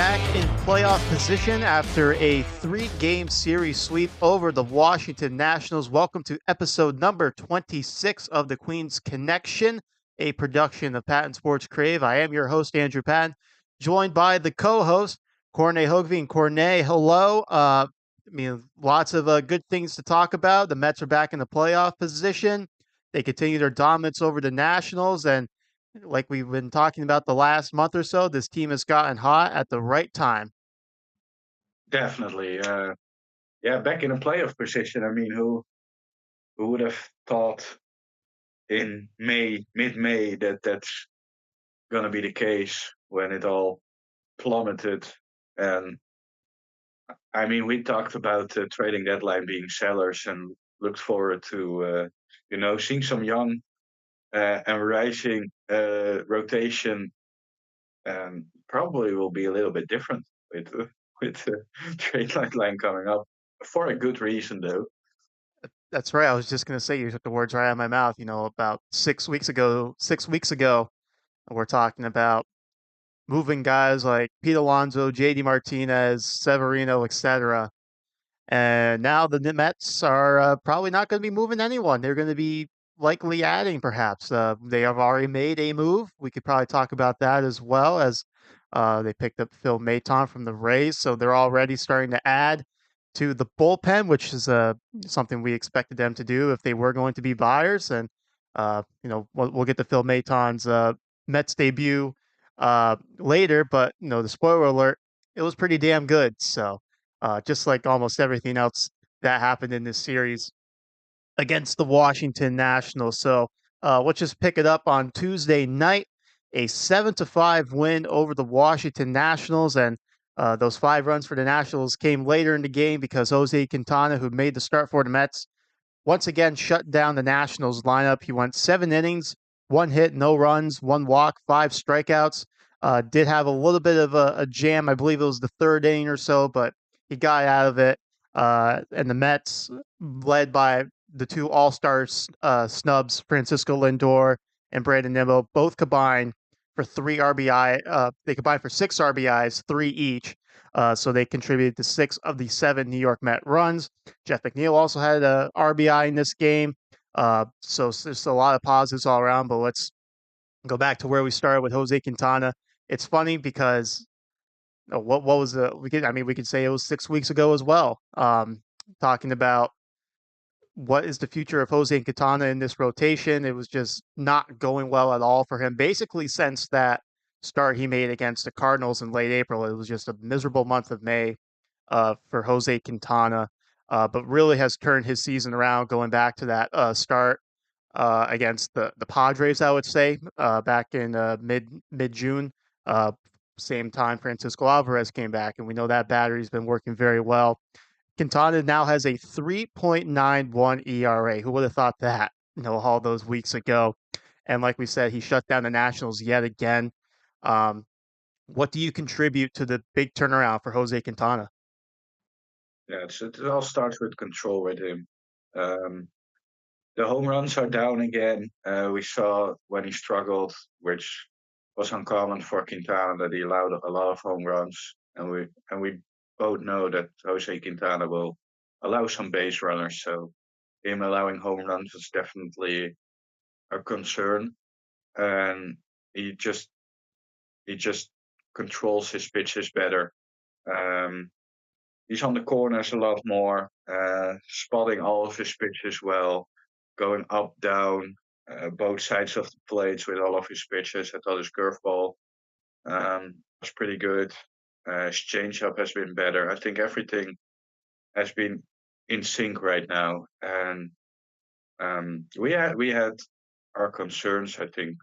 back in playoff position after a three-game series sweep over the Washington Nationals. Welcome to episode number 26 of the Queen's Connection, a production of Patton Sports Crave. I am your host, Andrew Patton, joined by the co-host, Corne Hogveen. Corne, hello. Lots of good things to talk about. The Mets are back in the playoff position. They continue their dominance over the Nationals, and like we've been talking about the last month or so, this team has gotten hot at the right time. Definitely. Yeah, back in a playoff position. I mean, who would have thought in mid-May, that that's going to be the case when it all plummeted? And I mean, we talked about trading deadline being sellers and looked forward to seeing some young and rising rotation. Probably will be a little bit different with the trade deadline coming up for a good reason, though. That's right. I was just going to say, you took the words right out of my mouth. About 6 weeks ago, we're talking about moving guys like Pete Alonso, JD Martinez, Severino, etc. And now the Mets are probably not going to be moving anyone. They're going to be likely adding, perhaps. They have already made a move. We could probably talk about that as well, as they picked up Phil Maton from the Rays. So they're already starting to add to the bullpen, which is something we expected them to do if they were going to be buyers. And, we'll get to Phil Maton's Mets debut later. But, the spoiler alert, it was pretty damn good. So just like almost everything else that happened in this series against the Washington Nationals. So let's just pick it up on Tuesday night, a 7-5 win over the Washington Nationals. And those 5 runs for the Nationals came later in the game because Jose Quintana, who made the start for the Mets, once again shut down the Nationals lineup. He went 7 innings, 1 hit, no runs, 1 walk, 5 strikeouts. Did have a little bit of a jam. I believe it was the third inning or so, but he got out of it. And the Mets, led by the two All-Star snubs, Francisco Lindor and Brandon Nimmo, both combined for 3 RBI. They combined for 6 RBIs, 3 each. So they contributed to 6 of the 7 New York Met runs. Jeff McNeil also had a RBI in this game. So there's a lot of positives all around. But let's go back to where we started with Jose Quintana. It's funny because what was we could say it was 6 weeks ago as well. Talking about what is the future of Jose Quintana in this rotation. It was just not going well at all for him. Basically, since that start he made against the Cardinals in late April, it was just a miserable month of May for Jose Quintana. But really has turned his season around going back to that start against the Padres, I would say, back in mid June. Uh, Same time Francisco Alvarez came back, and we know that battery's been working very well. Quintana now has a 3.91 ERA. Who would have thought that? All those weeks ago. And like we said, he shut down the Nationals yet again. Um, what do you contribute to the big turnaround for Jose Quintana? Yeah, it all starts with control with him. Um, the home runs are down again. We saw when he struggled, which was uncommon for Quintana, that he allowed a lot of home runs, and we both know that Jose Quintana will allow some base runners. So him allowing home runs is definitely a concern, and he just he just controls his pitches better. Um, he's on the corners a lot more, spotting all of his pitches well, going up, down, both sides of the plates with all of his pitches. I thought his curveball was pretty good. His changeup has been better. I think everything has been in sync right now, and we had our concerns. I think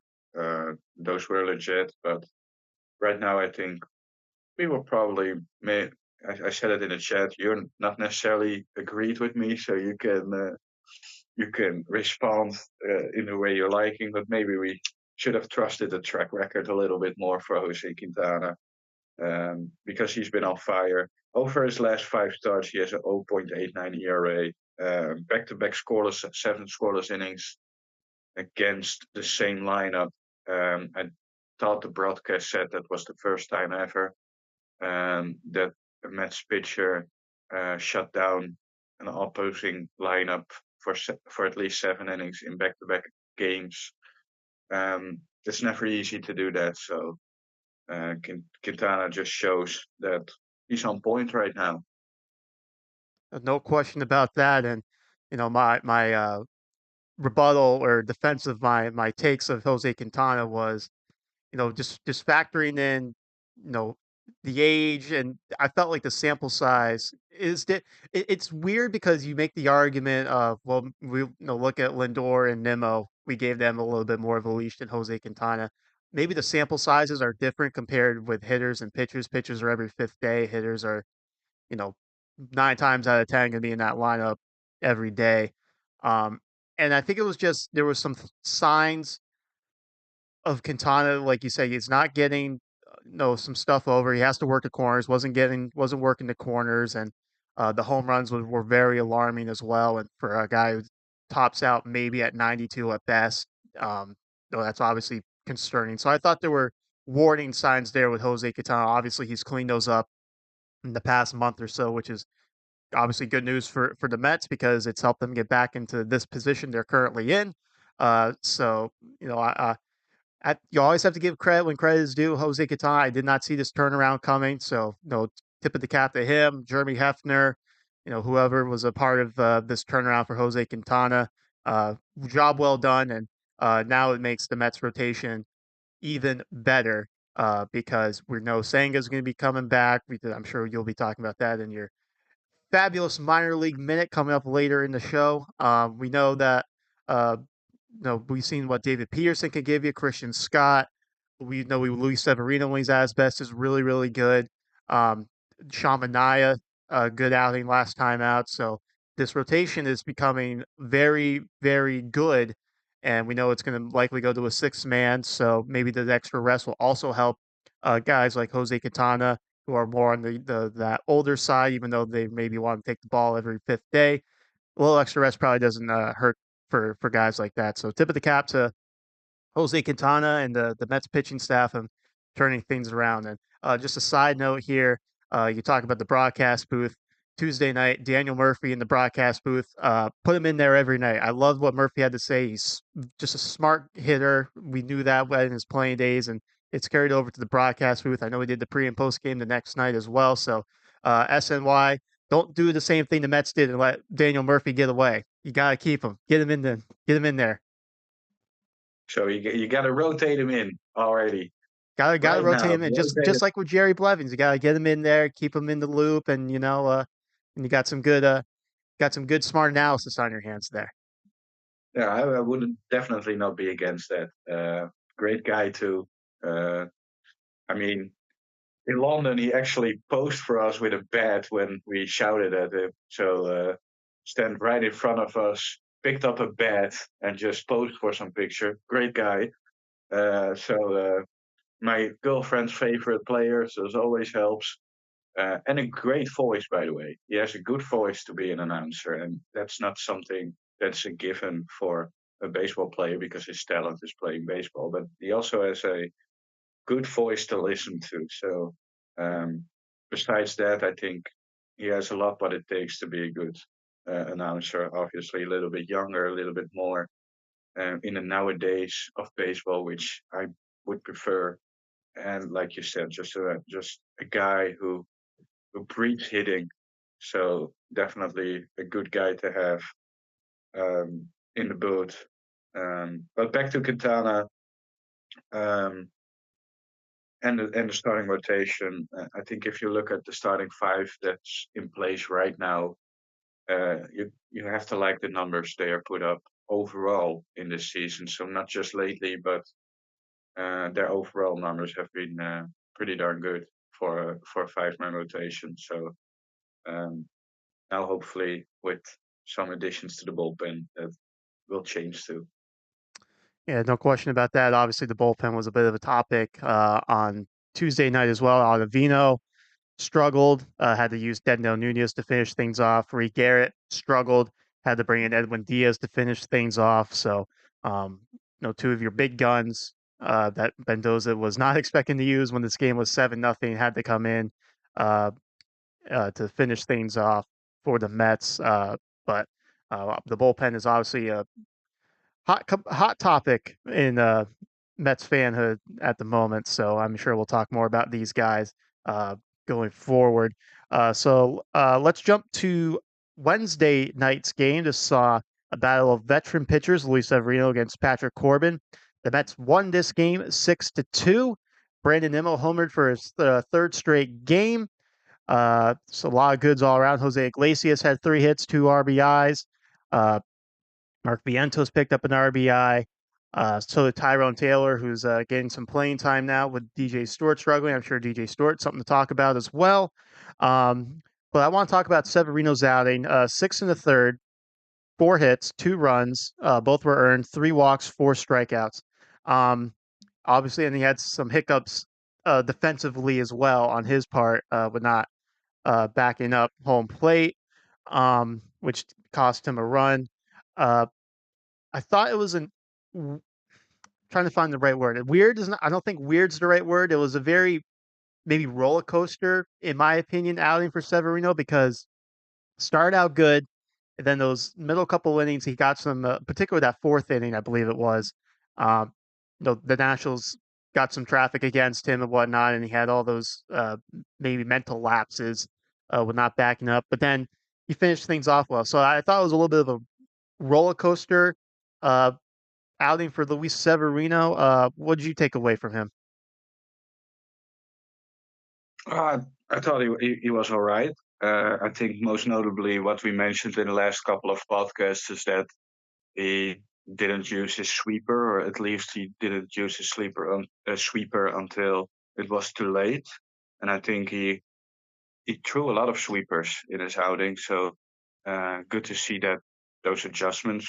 those were legit, but right now I think we will probably may. I said it in the chat. You're not necessarily agreed with me, so you can respond in the way you're liking. But maybe we should have trusted the track record a little bit more for Jose Quintana, because he's been on fire. Over his last 5 starts, he has an 0.89 ERA, back-to-back scoreless, 7 scoreless innings against the same lineup. I thought the broadcast said that was the first time ever. that a Mets pitcher shut down an opposing lineup for at least 7 innings in back-to-back games. It's never easy to do that. So Quintana just shows that he's on point right now. No question about that. And my rebuttal or defense of my takes of Jose Quintana was, just factoring in, you know, the age, and I felt like the sample size is that it's weird because you make the argument of, well, look at Lindor and Nimmo. We gave them a little bit more of a leash than Jose Quintana. Maybe the sample sizes are different compared with hitters and pitchers. Pitchers are every fifth day. Hitters are, you know, 9 times out of 10 gonna be in that lineup every day. Um, and I think it was just there was some signs of Quintana, like you say, he's not getting some stuff over. He has to work the corners. Wasn't working the corners, and the home runs were very alarming as well. And for a guy who tops out maybe at 92 at best, that's obviously concerning. So I thought there were warning signs there with Jose Quintana. Obviously, he's cleaned those up in the past month or so, which is obviously good news for the Mets because it's helped them get back into this position they're currently in. So you always have to give credit when credit is due. Jose Quintana, I did not see this turnaround coming. So, tip of the cap to him, Jeremy Hefner, whoever was a part of this turnaround for Jose Quintana. Uh, Job well done. And now it makes the Mets rotation even better because we know Senga's going to be coming back. I'm sure you'll be talking about that in your fabulous minor league minute coming up later in the show. We know that uh, we've seen what David Peterson can give you, Christian Scott. We know Luis Severino when he's at his best is really, really good. Um, Sean Manaea, good outing last time out. So this rotation is becoming very, very good. And we know it's going to likely go to a 6 man. So maybe the extra rest will also help guys like Jose Quintana, who are more on the that older side, even though they maybe want to take the ball every fifth day. A little extra rest probably doesn't hurt for guys like that. So tip of the cap to Jose Quintana and the Mets pitching staff and turning things around. And just a side note here, you talk about the broadcast booth. Tuesday night, Daniel Murphy in the broadcast booth. Put him in there every night. I love what Murphy had to say. He's just a smart hitter. We knew that in his playing days, and it's carried over to the broadcast booth. I know he did the pre and post game the next night as well. So SNY, don't do the same thing the Mets did and let Daniel Murphy get away. You gotta keep him. Get him in there. So you got to rotate him in already Gotta right rotate now. him in, just like with Jerry Blevins. You gotta get him in there, keep him in the loop, and and you got some good smart analysis on your hands there. Yeah, I would definitely not be against that. Great guy too. Uh, I mean, in London, he actually posed for us with a bat when we shouted at him. So stand right in front of us, picked up a bat, and just posed for some picture. Great guy. My girlfriend's favorite player, so it always helps. And a great voice, by the way. He has a good voice to be an announcer, and that's not something that's a given for a baseball player because his talent is playing baseball. But he also has a good voice to listen to. So, um, besides that, I think he has a lot what it takes to be a good announcer. Obviously, a little bit younger, a little bit more in the nowadays of baseball, which I would prefer. And like you said, just a guy who breeds hitting. So definitely a good guy to have in the booth. But back to Quintana um, and the starting rotation. I think if you look at the starting five that's in place right now, you have to like the numbers they are put up overall in this season. So not just lately, but their overall numbers have been pretty darn good for a 5 man rotation. So um, now hopefully with some additions to the bullpen that will change too. Yeah, no question about that. Obviously, the bullpen was a bit of a topic on Tuesday night as well. Ottavino struggled, had to use Denzel Nunez to finish things off. Reed Garrett struggled, had to bring in Edwin Diaz to finish things off. So, two of your big guns that Mendoza was not expecting to use when this game was 7-0 had to come in. uh, to finish things off for the Mets. But the bullpen is obviously a hot topic in Mets fanhood at the moment. So I'm sure we'll talk more about these guys uh, going forward. Let's jump to Wednesday night's game. Just saw a battle of veteran pitchers, Luis Severino against Patrick Corbin. The Mets won this game 6-2. Brandon Nimmo homered for his third straight game. So a lot of goods all around. Jose Iglesias had 3 hits, 2 RBIs. Uh, Mark Vientos picked up an RBI. So did Tyrone Taylor, who's getting some playing time now with DJ Stewart struggling. I'm sure DJ Stewart something to talk about as well. But I want to talk about Severino's outing. 6 in the third, 4 hits, 2 runs. Both were earned, 3 walks, 4 strikeouts. Um, Obviously, and he had some hiccups defensively as well on his part with not backing up home plate, which cost him a run. Uh, I thought it was trying to find the right word. Weird is not. I don't think weird's the right word. It was a very maybe roller coaster, in my opinion, outing for Severino because started out good, and then those middle couple innings, he got some, particularly that fourth inning, I believe it was. Um, the Nationals got some traffic against him and whatnot, and he had all those maybe mental lapses with not backing up. But then he finished things off well. So I thought it was a little bit of a roller coaster uh, outing for Luis Severino. What did you take away from him? Uh, I thought he was all right. I think most notably what we mentioned in the last couple of podcasts is that he didn't use his sweeper, or at least he didn't use his sweeper until it was too late. And I think he threw a lot of sweepers in his outing. So good to see that those adjustments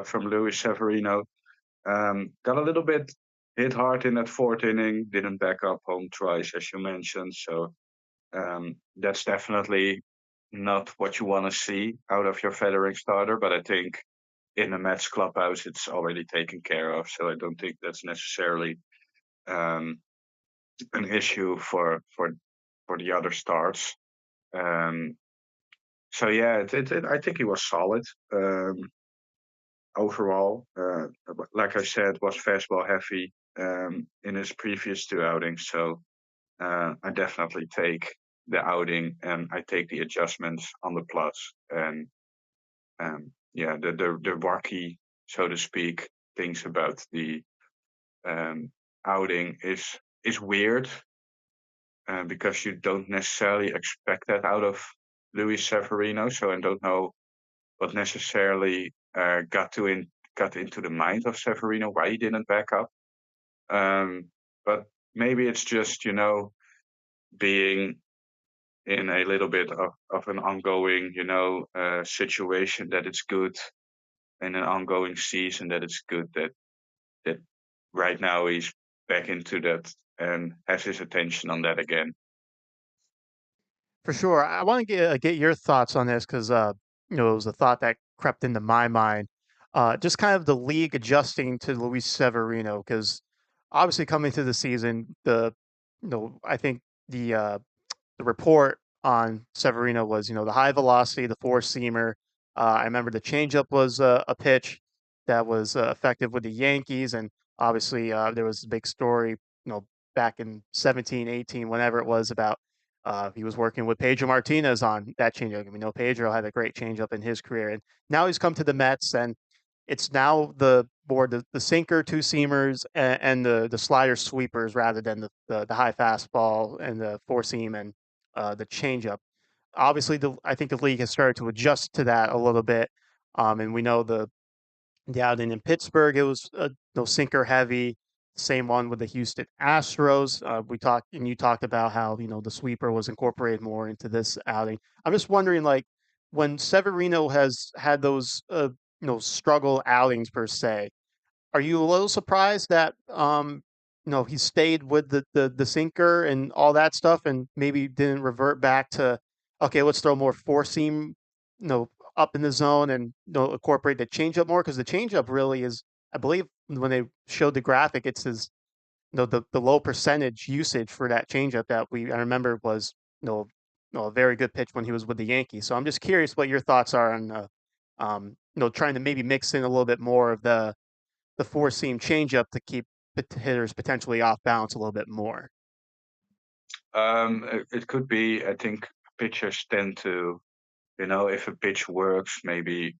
from Luis Severino. Got a little bit hit hard in that fourth inning, didn't back up home twice, as you mentioned. So that's definitely not what you want to see out of your veteran starter. But I think in the Mets clubhouse, it's already taken care of. So I don't think that's necessarily um, an issue for the other starts. Um, so yeah, I think he was solid overall. Like I said, was fastball heavy in his previous 2 outings. So I definitely take the outing and I take the adjustments on the plus. And yeah, the wacky, so to speak, things about the um, outing is weird because you don't necessarily expect that out of Luis Severino. So I don't know what necessarily got into the mind of Severino why he didn't back up. But maybe it's just being in a little bit of an ongoing situation that it's good in an ongoing season that it's good that right now he's back into that and has his attention on that again. For sure. I want to get your thoughts on this because it was a thought that crept into my mind. Just kind of the league adjusting to Luis Severino because obviously coming to the season, I think the report on Severino was, the high velocity, the four seamer. I remember the changeup was a pitch that was effective with the Yankees, and obviously there was a big story, back in 17, 18, whenever it was about he was working with Pedro Martinez on that changeup. We know Pedro had a great changeup in his career, and now he's come to the Mets, and it's now the sinker, two seamers, and the slider sweepers rather than the high fastball and the four seam and the changeup. Obviously, I think the league has started to adjust to that a little bit, and we know the outing in Pittsburgh, it was no sinker heavy. Same one with the Houston Astros. We talked and you talked about how the sweeper was incorporated more into this outing. I'm just wondering, like, when Severino has had those struggle outings per se, are you a little surprised that he stayed with the sinker and all that stuff and maybe didn't revert back to okay, let's throw more four seam, up in the zone and incorporate the changeup more because the changeup really is, I believe, when they showed the graphic, it's his the low percentage usage for that changeup that I remember was no, no, a very good pitch when he was with the Yankees. So I'm just curious what your thoughts are on, trying to maybe mix in a little bit more of the four seam changeup to keep hitters potentially off balance a little bit more. It could be. I think pitchers tend to, if a pitch works, maybe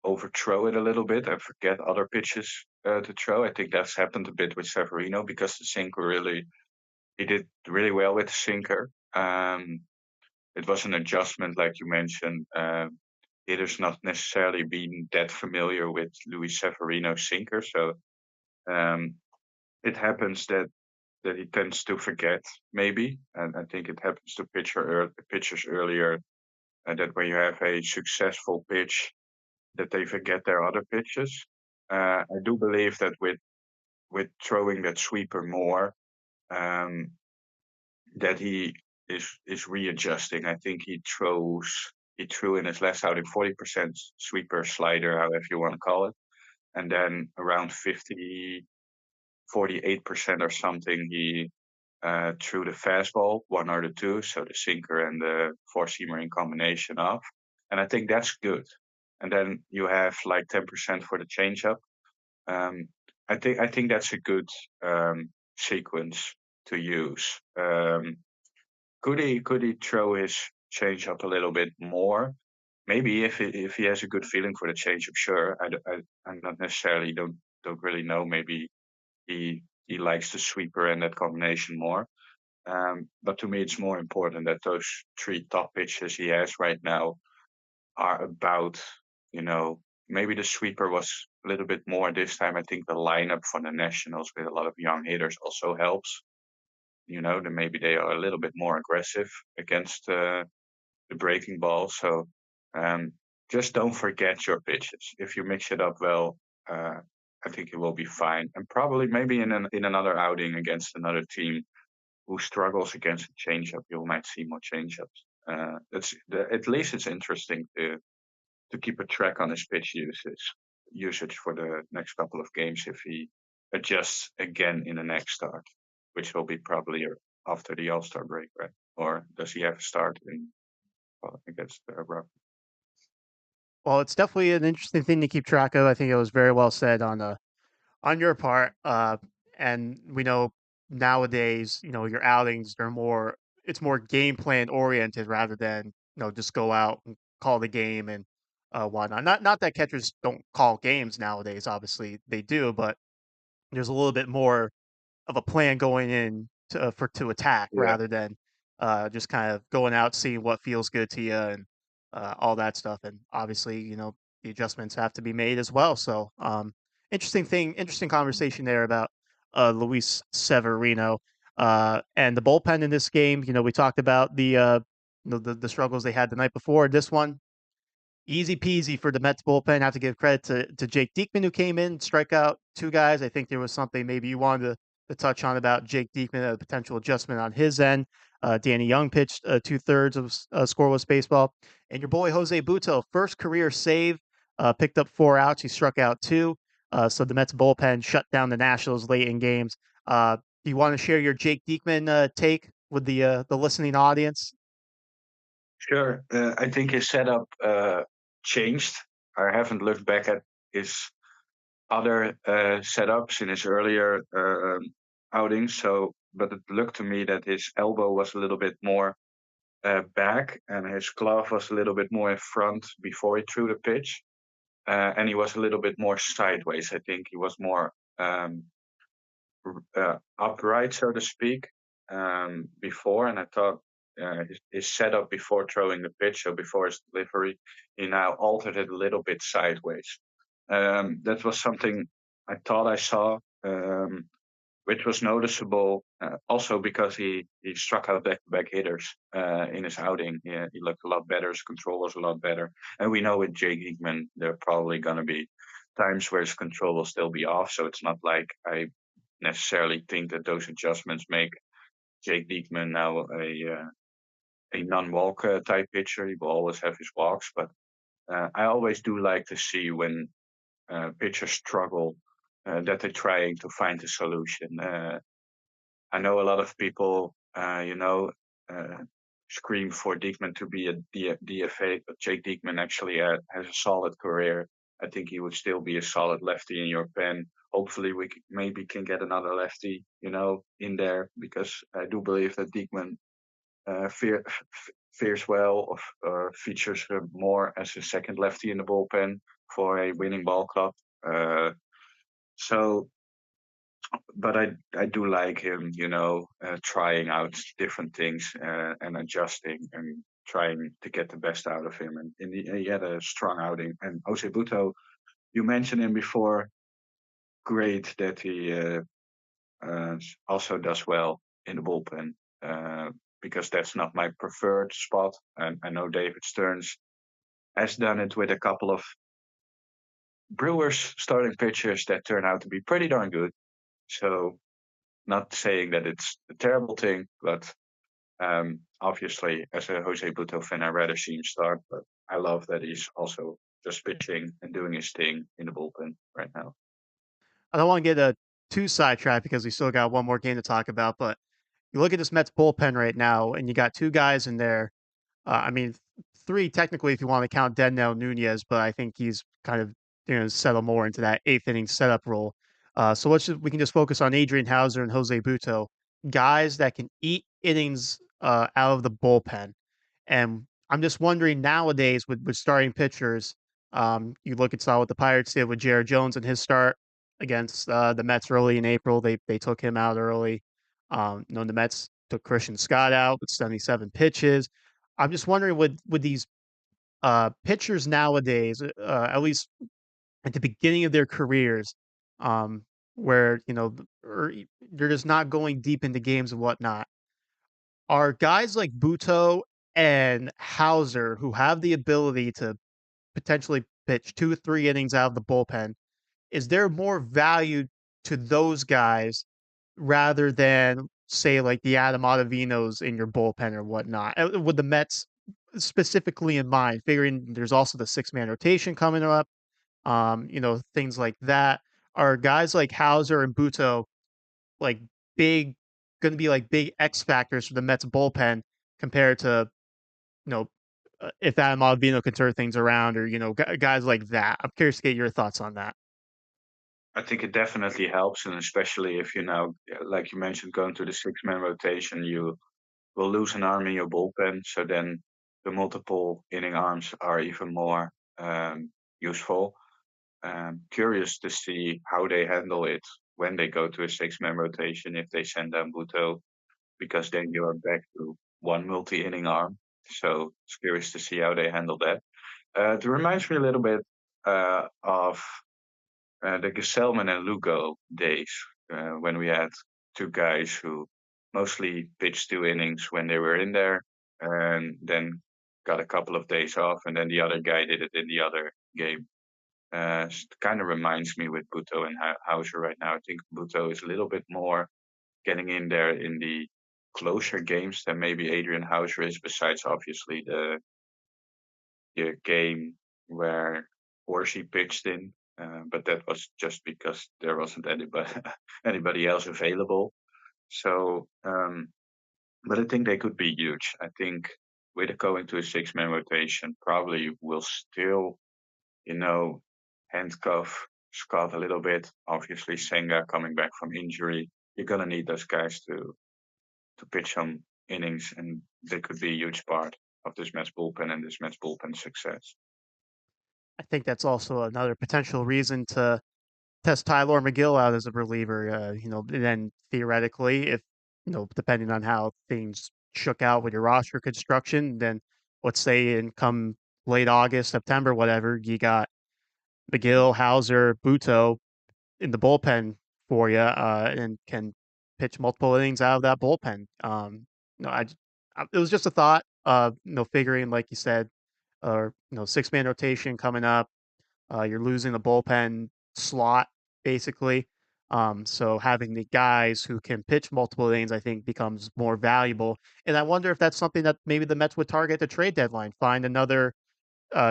overthrow it a little bit and forget other pitches to throw. I think that's happened a bit with Severino because the sinker he did really well with the sinker. It was an adjustment, like you mentioned. Hitters not necessarily being that familiar with Luis Severino's sinker, so um, it happens that he tends to forget, maybe. And I think it happens to pitchers earlier, that when you have a successful pitch, that they forget their other pitches. I do believe that with throwing that sweeper more, um, that he is readjusting. I think he threw in his last outing 40% sweeper slider, however you want to call it, and then around 48% or something he threw the fastball, one or the two, so the sinker and the four seamer in combination off, and I think that's good. And then you have like 10% for the changeup. Um, I think that's a good sequence to use. Could he throw his changeup a little bit more? Maybe if he has a good feeling for the changeup, sure. I'm not necessarily don't really know. Maybe he likes the sweeper and that combination more. But to me, it's more important that those three top pitches he has right now are about, you know, maybe the sweeper was a little bit more this time. I think the lineup for the Nationals with a lot of young hitters also helps. Then maybe they are a little bit more aggressive against the breaking ball. So um, just don't forget your pitches. If you mix it up well, uh, I think it will be fine. And probably maybe in another outing against another team who struggles against a changeup, you might see more changeups. At least it's interesting to keep a track on his pitch usage for the next couple of games if he adjusts again in the next start, which will be probably after the All Star break, right? Or does he have a start in? Well, I think that's rough. Well, it's definitely an interesting thing to keep track of. I think it was very well said on your part. And we know nowadays, your outings are more it's more game plan oriented rather than, just go out and call the game and whatnot. Not that catchers don't call games nowadays, obviously they do, but there's a little bit more of a plan going in to attack Yeah, rather than just kind of going out, seeing what feels good to you and all that stuff. And obviously, the adjustments have to be made as well. So, interesting conversation there about Luis Severino and the bullpen in this game. We talked about the struggles they had the night before. This one, easy peasy for the Mets bullpen. Have to give credit to Jake Diekman who came in, strike out two guys. I think there was something maybe you wanted to touch on about Jake Diekman, a potential adjustment on his end. Danny Young pitched 2/3 of scoreless baseball, and your boy Jose Buto, first career save, picked up 4 outs. He struck out two. So the Mets bullpen shut down the Nationals late in games. Do you want to share your Jake Diekman take with the listening audience? sure. I think his setup changed. I haven't looked back at his other setups in his earlier outings. So, but it looked to me that his elbow was a little bit more back, and his glove was a little bit more in front before he threw the pitch, and he was a little bit more sideways. I think he was more upright, so to speak, before. And I thought his setup before throwing the pitch, so before his delivery, he now altered it a little bit sideways. That was something I thought I saw, which was noticeable also because he struck out back-to-back hitters in his outing. Yeah, he looked a lot better. His control was a lot better. And we know with Jake Eekman, there are probably going to be times where his control will still be off. So it's not like I necessarily think that those adjustments make Jake Diekman now a non-walk type pitcher. He will always have his walks, but I always do like to see when pitchers struggle that they're trying to find a solution. I know a lot of people, uh, scream for Diekman to be a DFA, but Jake Diekman actually has a solid career. I think he would still be a solid lefty in your pen. Hopefully, maybe can get another lefty, in there because I do believe that Diekman fares well or features more as a second lefty in the bullpen for a winning ball club. So but I do like him, trying out different things and adjusting and trying to get the best out of him. And he had a strong outing. And Jose Buto, you mentioned him before. Great that he uh, also does well in the bullpen because that's not my preferred spot. And I know David Stearns has done it with a couple of Brewers starting pitchers that turn out to be pretty darn good. So not saying that it's a terrible thing, but obviously, as a Jose Buto fan, I'd rather see him start. But I love that he's also just pitching and doing his thing in the bullpen right now. I don't want to get too sidetracked because we still got one more game to talk about. But you look at this Mets bullpen right now, and you got two guys in there. I mean, three technically if you want to count Denell Nunez, but I think he's kind of settle more into that eighth inning setup role. So we can just focus on Adrian Hauser and Jose Buto, guys that can eat innings out of the bullpen. And I'm just wondering nowadays with starting pitchers, you look at saw what the Pirates did with Jared Jones in his start against the Mets early in April. They took him out early. The Mets took Christian Scott out with 77 pitches. I'm just wondering with these pitchers nowadays, at least at the beginning of their careers, um, where they're just not going deep into games and whatnot. Are guys like Buto and Hauser who have the ability to potentially pitch 2 or 3 innings out of the bullpen? Is there more value to those guys rather than say like the Adam Ottavinos in your bullpen or whatnot? With the Mets specifically in mind, figuring there's also the 6-man rotation coming up, things like that. Are guys like Hauser and Buto like big going to be like big X factors for the Mets bullpen compared to you know if Adam Ottavino can turn things around or guys like that? I'm curious to get your thoughts on that. I think it definitely helps, and especially if you now, like you mentioned, going to the six-man rotation, you will lose an arm in your bullpen. So then the multiple inning arms are even more useful. Curious to see how they handle it when they go to a six-man rotation if they send down Buto, because then you are back to one multi-inning arm. So it's curious to see how they handle that. It reminds me a little bit of the Gesellman and Lugo days when we had two guys who mostly pitched 2 innings when they were in there and then got a couple of days off, and then the other guy did it in the other game. It kind of reminds me with Buto and Hauser right now. I think Buto is a little bit more getting in there in the closer games than maybe Adrian Hauser is, besides obviously the game where Horsey pitched in. But that was just because there wasn't anybody anybody else available. So, but I think they could be huge. I think with going to a six-man rotation, probably will still, you know, handcuff Scott a little bit. Obviously, Senga coming back from injury, you're gonna need those guys to pitch some innings, and they could be a huge part of this Mets bullpen and this Mets bullpen success. I think that's also another potential reason to test Tyler McGill out as a reliever. And then theoretically, if depending on how things shook out with your roster construction, then let's say in come late August, September, whatever, you got McGill, Hauser, Buto in the bullpen for you, and can pitch multiple innings out of that bullpen. No, it was just a thought. Figuring like you said, or 6-man rotation coming up. You're losing the bullpen slot basically. So having the guys who can pitch multiple innings, I think, becomes more valuable. And I wonder if that's something that maybe the Mets would target at the trade deadline. Find another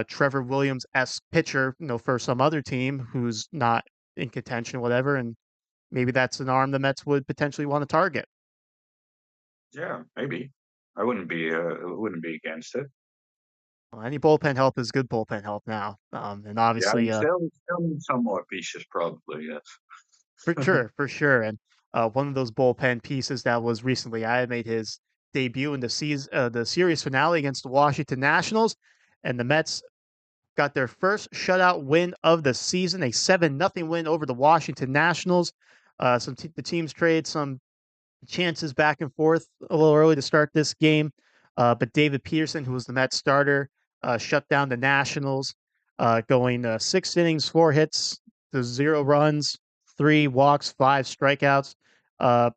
Trevor Williams-esque pitcher, for some other team who's not in contention, whatever, and maybe that's an arm the Mets would potentially want to target. Yeah, maybe. I wouldn't be against it. Well, any bullpen help is good bullpen help now. And Yeah, we obviously, still need some more pieces, probably. for Yes. sure, for sure. And one of those bullpen pieces that was recently I made his debut in the series finale against the Washington Nationals, and the Mets got their first shutout win of the season, a 7-0 win over the Washington Nationals. The teams trade some chances back and forth a little early to start this game. But David Peterson, who was the Mets starter, shut down the Nationals, going 6 innings, 4 hits to 0 runs, 3 walks, 5 strikeouts. Uh,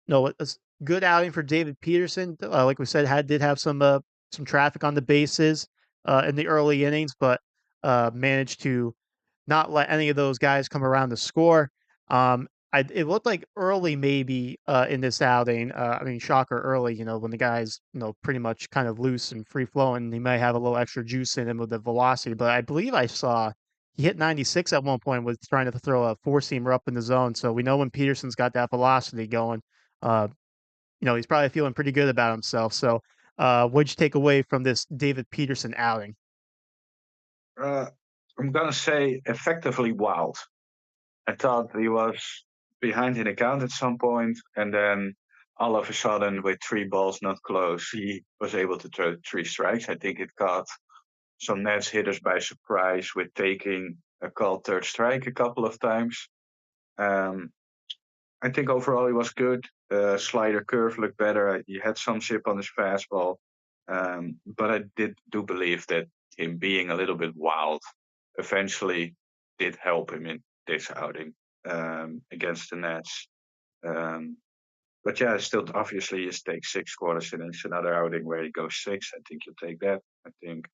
no, it's good outing for David Peterson. Like we said, did have some traffic on the bases in the early innings, but managed to not let any of those guys come around to score. It looked like early maybe in this outing. I mean, shocker early. When the guy's pretty much kind of loose and free flowing, he might have a little extra juice in him with the velocity. But I believe I saw he hit 96 at one point with trying to throw a four seamer up in the zone. So we know when Peterson's got that velocity going, uh, he's probably feeling pretty good about himself. So, what'd you take away from this David Peterson outing? uh, I'm gonna say effectively wild. I thought he was behind in the count at some point, and then all of a sudden, with 3 balls not close, he was able to throw 3 strikes. I think it caught some Nets hitters by surprise with taking a called third strike a couple of times. Um, I think overall he was good. Slider curve looked better. He had some zip on his fastball, but I do believe that him being a little bit wild eventually did help him in this outing against the Nets. Um, but yeah, still obviously you take 6 quarters and it's another outing where he goes six. I think you'll take that. I think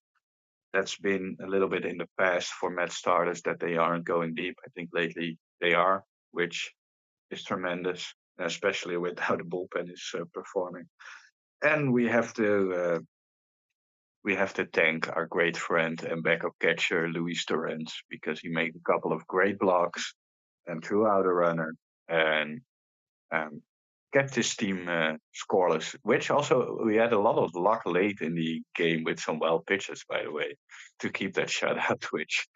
that's been a little bit in the past for Met starters that they aren't going deep. I think lately they are, which is tremendous, especially with how the bullpen is performing. And we have to thank our great friend and backup catcher Luis Torrens because he made a couple of great blocks and threw out a runner and um, kept his team scoreless. Which also we had a lot of luck late in the game with some wild pitches, by the way, to keep that shutout. Which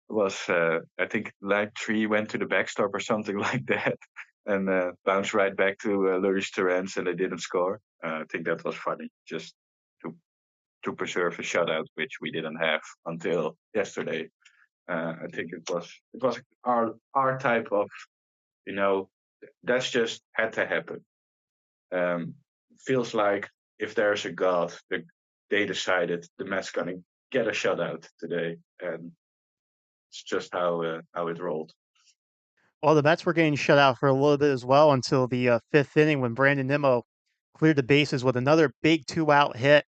was I think line three went to the backstop or something like that, and bounced right back to Luis Torrens, and they didn't score. I think that was funny, just to to preserve a shutout, which we didn't have until yesterday. I think it was our type of you know that's just had to happen. Um, Feels like if there's a god, they decided the Mets gonna get a shutout today, and it's just how it rolled. Well, the Mets were getting shut out for a little bit as well until the fifth inning when Brandon Nimmo cleared the bases with another big two-out hit,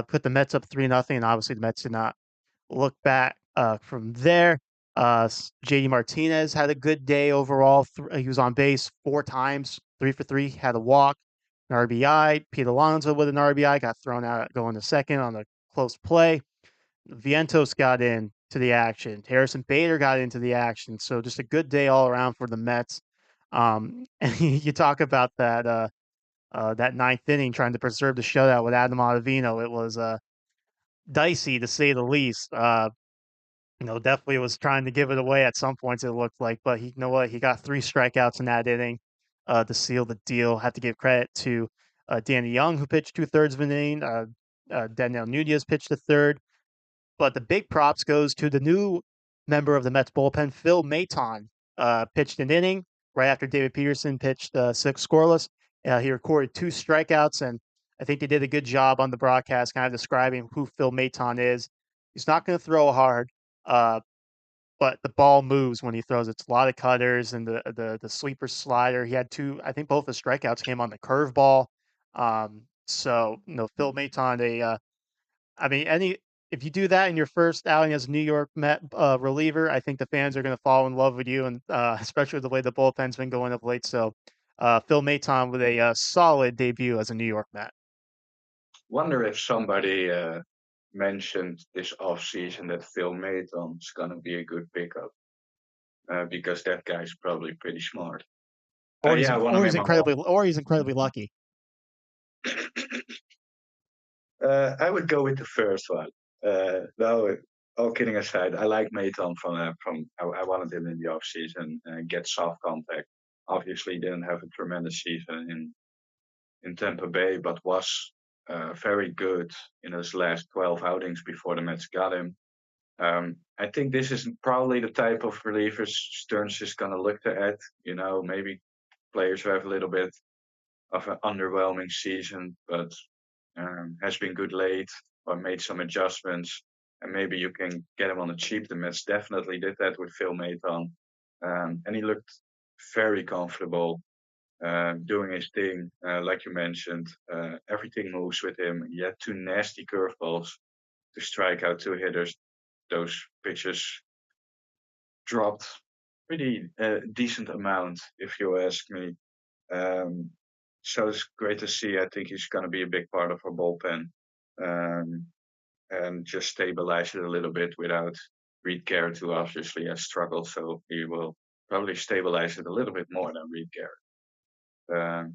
put the Mets up 3-0. And obviously, the Mets did not look back from there. JD Martinez had a good day overall. He was on base 4 times, 3 for 3, had a walk, an RBI. Pete Alonso with an RBI got thrown out going to second on a close play. Vientos got in to the action. Harrison Bader got into the action. So just a good day all around for the Mets. And you talk about that ninth inning trying to preserve the shutout with Adam Ottavino. It was dicey to say the least. Definitely was trying to give it away at some points. It looked like, but you know what? He got 3 strikeouts in that inning to seal the deal. Have to give credit to Danny Young, who pitched 2/3 of an inning. Daniel Nunez pitched a third. But the big props goes to the new member of the Mets bullpen, Phil Maton. Pitched an inning right after David Peterson pitched 6 scoreless. He recorded 2 strikeouts, and I think they did a good job on the broadcast, kind of describing who Phil Maton is. He's not going to throw hard, uh, but the ball moves when he throws. It's a lot of cutters and the sleeper slider. He had two. I think both the strikeouts came on the curveball. So Phil Maton, I mean, any if you do that in your first outing as a New York Met reliever, I think the fans are going to fall in love with you, and especially with the way the bullpen's been going of late. So, Phil Maton with a solid debut as a New York Met. Wonder if somebody mentioned this offseason that Phil Maton's gonna be a good pickup because that guy's probably pretty smart. Yeah, I want him in my home. Or he's incredibly lucky. I would go with the first one. No, all kidding aside, I like Maton from I wanted him in the off season and get soft contact. Obviously, didn't have a tremendous season in Tampa Bay, but was very good in his last 12 outings before the Mets got him. I think this is probably the type of relievers Stearns is going to look to add. You know, maybe players who have a little bit of an underwhelming season, but has been good late or made some adjustments, and maybe you can get him on the cheap. The Mets definitely did that with Phil Maton, and he looked very comfortable doing his thing. Like you mentioned, everything moves with him. He had two nasty curveballs to strike out two hitters. Those pitches dropped pretty decent amount, if you ask me. Um, so it's great to see. I think he's going to be a big part of our bullpen, um, and just stabilize it a little bit without Reed Garrett, who obviously has struggled. So he will probably stabilize it a little bit more than Reed Garrett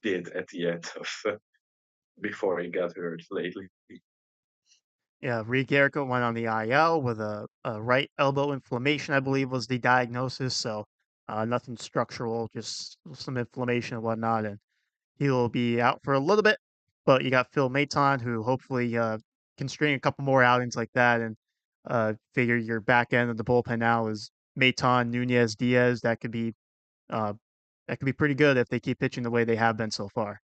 did at the end of before he got hurt lately. Yeah, Reed Garrett went on the IL with a right elbow inflammation, I believe was the diagnosis. So nothing structural, just some inflammation and whatnot. And he'll be out for a little bit. But you got Phil Maton, who hopefully can string a couple more outings like that. And figure your back end of the bullpen now is Maton, Nunez, Diaz. Uh, that could be pretty good if they keep pitching the way they have been so far.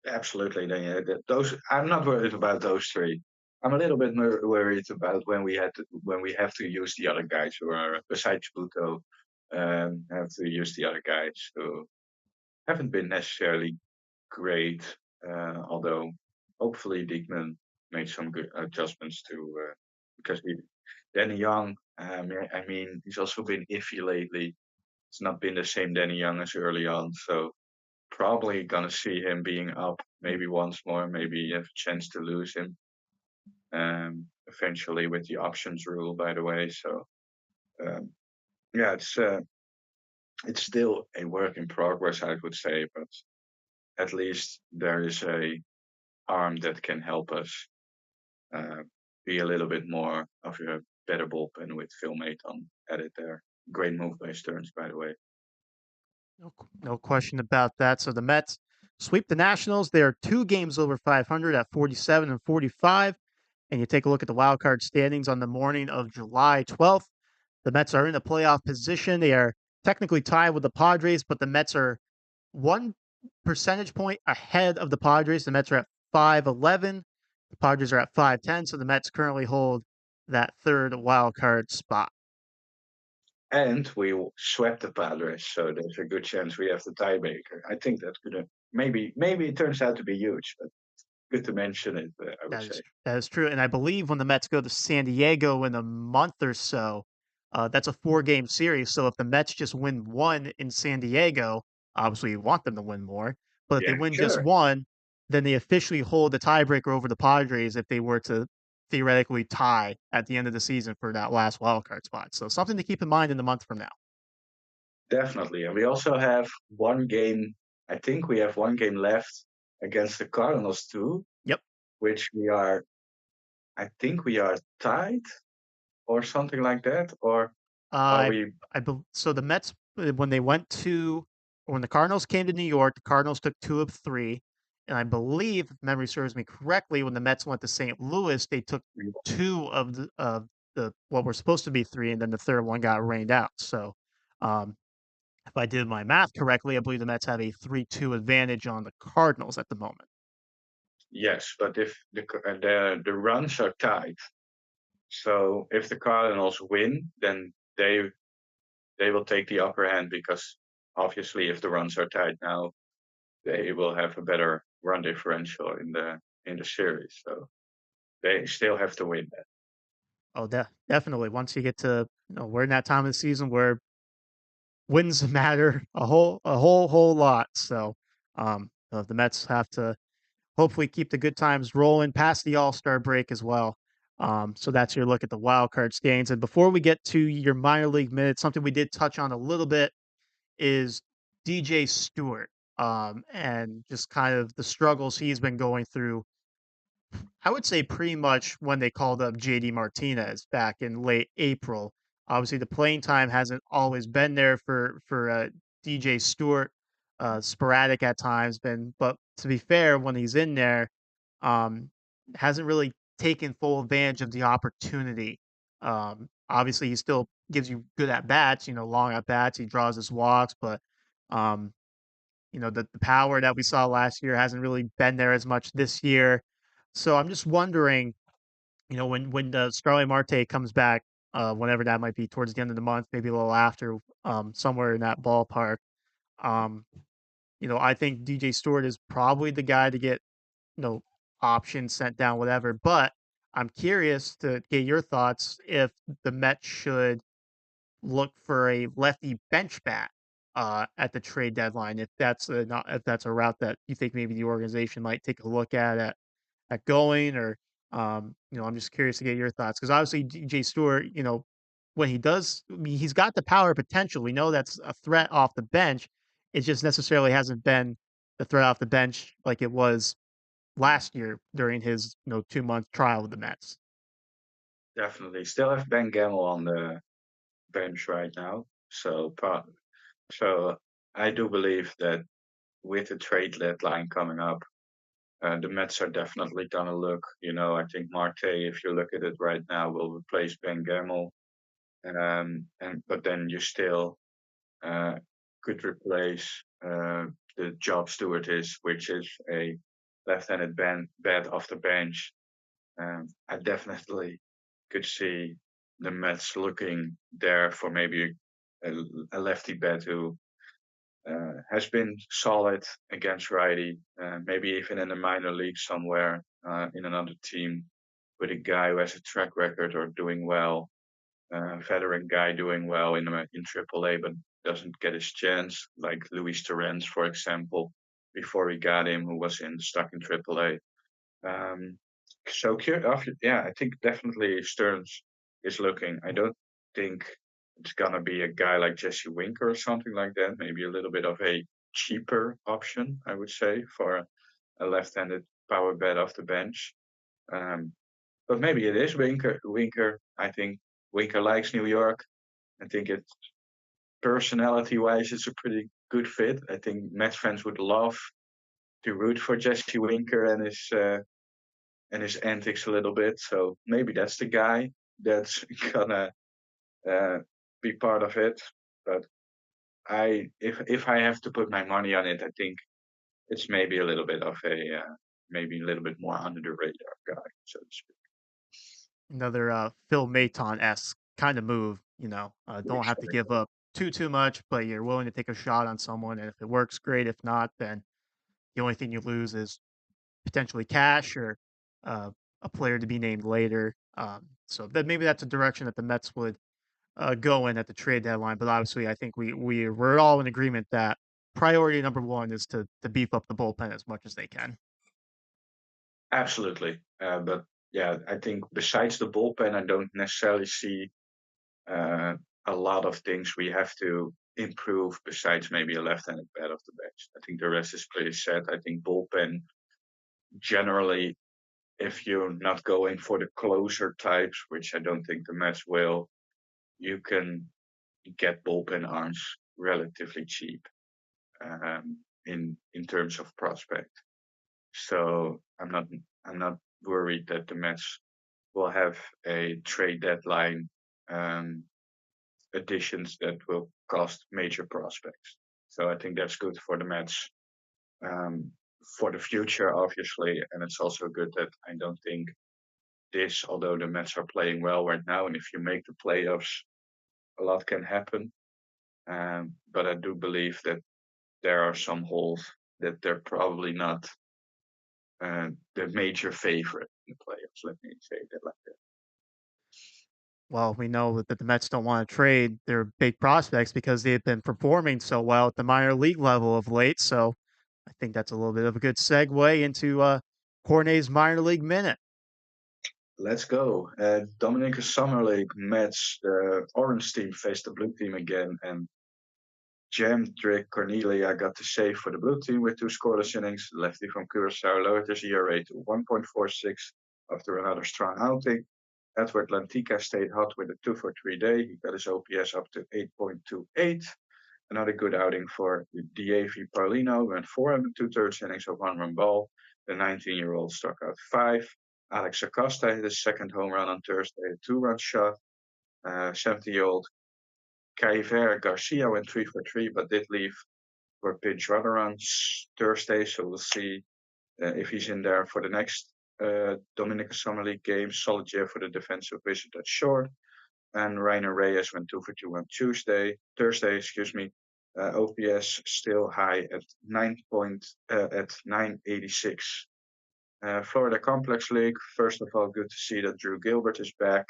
Absolutely. Then, yeah, those I'm not worried about those three. I'm a little bit more worried about when we have to use the other guys who are besides Buto, have to use the other guys who haven't been necessarily great. Although hopefully Diekman made some good adjustments to because Danny Young. I mean, he's also been iffy lately. It's not been the same Danny Young as early on. So probably gonna see him being up maybe once more. Maybe you have a chance to lose him eventually with the options rule, by the way. So um, yeah, it's still a work in progress, I would say, but at least there is a arm that can help us uh, be a little bit more of a better bullpen with Phil Maton added there. Great move by Stearns, by the way. No question about that. So the Mets sweep the Nationals. They are 2 games over 500 at 47 and 45. And you take a look at the wild card standings on the morning of July 12th. The Mets are in a playoff position. They are technically tied with the Padres, but the Mets are 1 percentage point ahead of the Padres. The Mets are at 511. The Padres are at 510. So the Mets currently hold that third wild card spot. And we swept the Padres, so there's a good chance we have the tiebreaker. I think that's gonna maybe it turns out to be huge, but good to mention it. I would say That is true, and I believe when the Mets go to San Diego in a month or so, that's a 4 game series. So if the Mets just win one in San Diego, obviously you want them to win more. But if they yeah, win just sure, one, then they officially hold the tiebreaker over the Padres if they were to theoretically tie at the end of the season for that last wild card spot. So something to keep in mind in the month from now. definitely. And we also have one game. I think we have one game left against the Cardinals too, Yep. which we are. I think we are tied or something like that, or are Uh, we? so the Mets when they went to when the Cardinals came to New York, the Cardinals took 2 of 3, and I believe, if memory serves me correctly, when the Mets went to St. Louis, they took 2 of the what were supposed to be 3, and then the third one got rained out. So, um, if I did my math correctly, I believe the Mets have a 3-2 advantage on the Cardinals at the moment. Yes, but if the runs are tied, so if the Cardinals win, then they will take the upper hand because obviously if the runs are tied now, they will have a better run differential in the series. So they still have to win that. Oh, definitely. Once you get to we're in that time of the season where wins matter a whole lot. So the Mets have to hopefully keep the good times rolling past the All-Star break as well. So that's your look at the wild card standings. And before we get to your minor league minutes, something we did touch on a little bit is DJ Stewart, and just kind of the struggles he's been going through I would say pretty much when they called up JD Martinez back in late April. Obviously, the playing time hasn't always been there for DJ Stewart. Sporadic at times, but to be fair, when he's in there, um, hasn't really taken full advantage of the opportunity. Obviously, he still gives you good at bats, long at bats. He draws his walks, but um, the power that we saw last year hasn't really been there as much this year. So I'm just wondering, when the Starling Marte comes back, whenever that might be towards the end of the month, maybe a little after, somewhere in that ballpark. Um, I think DJ Stewart is probably the guy to get, you know, options sent down, whatever. But I'm curious to get your thoughts if the Mets should look for a lefty bench bat at the trade deadline. If that's a route that you think maybe the organization might take a look at going, or I'm just curious to get your thoughts because obviously DJ Stewart, when he does, I mean, he's got the power potential. We know that's a threat off the bench. It just necessarily hasn't been the threat off the bench like it was last year during his 2-month trial with the Mets. Definitely. Still have Ben Gamel on the bench right now. So I do believe that with the trade deadline coming up, the Mets are definitely gonna look. I think Marte, if you look at it right now, will replace Ben Gamel. And but then you still uh, could replace the job Stewart is, which is a left-handed bat off the bench. I definitely could see the Mets looking there for maybe a, a lefty bat who has been solid against righty, maybe even in the minor league somewhere in another team with a guy who has a track record or doing well, veteran guy doing well in AAA but doesn't get his chance, like Luis Torrens, for example, before we got him, who was stuck in AAA. Um, yeah, I think definitely Stearns is looking. I don't think it's gonna be a guy like Jesse Winker or something like that. Maybe a little bit of a cheaper option, I would say, for a left-handed power bat off the bench. Um, but maybe it is Winker. I think Winker likes New York. I think it's personality-wise, it's a pretty good fit. I think Mets fans would love to root for Jesse Winker and his antics a little bit. So maybe that's the guy that's gonna uh, be part of it. But if I have to put my money on it, I think it's maybe a little bit of a maybe a little bit more under the radar guy, so to speak. Another Phil Maton esque kind of move. Don't have to give Exactly. up too much, but you're willing to take a shot on someone, and if it works, great. If not, then the only thing you lose is potentially cash or uh, a player to be named later. So that maybe that's a direction that the Mets would go in at the trade deadline. But obviously, I think we're all in agreement that priority number one is to beef up the bullpen as much as they can. Absolutely. But yeah, I think besides the bullpen, I don't necessarily see uh, a lot of things we have to improve besides maybe a left-handed bat off the bench. I think the rest is pretty set. I think bullpen generally, if you're not going for the closer types, which I don't think the Mets will, you can get bullpen arms relatively cheap in terms of prospect. So I'm not worried that the Mets will have a trade deadline um, additions that will cost major prospects. So I think that's good for the Mets um, for the future, obviously, and it's also good that I don't think although the Mets are playing well right now, and if you make the playoffs, a lot can happen. But I do believe that there are some holes that they're probably not the major favorite in the playoffs. Let me say that like that. Well, we know that the Mets don't want to trade their big prospects because they've been performing so well at the minor league level of late. So I think that's a little bit of a good segue into Corne's minor league minute. Let's go. Dominican Summer League Mets. The orange team faced the blue team again, and jammed Drake Cornelia got the save for the blue team with 2 scoreless innings. The lefty from Curaçao lowered his ERA to 1.46 after another strong outing. Edward Lantica stayed hot with a 2 for 3 day. He got his OPS up to 8.28. Another good outing for Diego Paulino, went 4 and 2/3 innings of 1 run ball. The 19-year-old struck out 5. Alex Acosta hit his second home run on Thursday, a 2-run shot. 70-year-old Kaiver Garcia went 3 for 3, but did leave for pinch runner on Thursday, so we'll see if he's in there for the next Dominican Summer League game. Solid year for the defensive vision at short. And Rainer Reyes went 2 for 2 on Thursday, excuse me. OPS still high at 986. Florida Complex League. First of all, good to see that Drew Gilbert is back.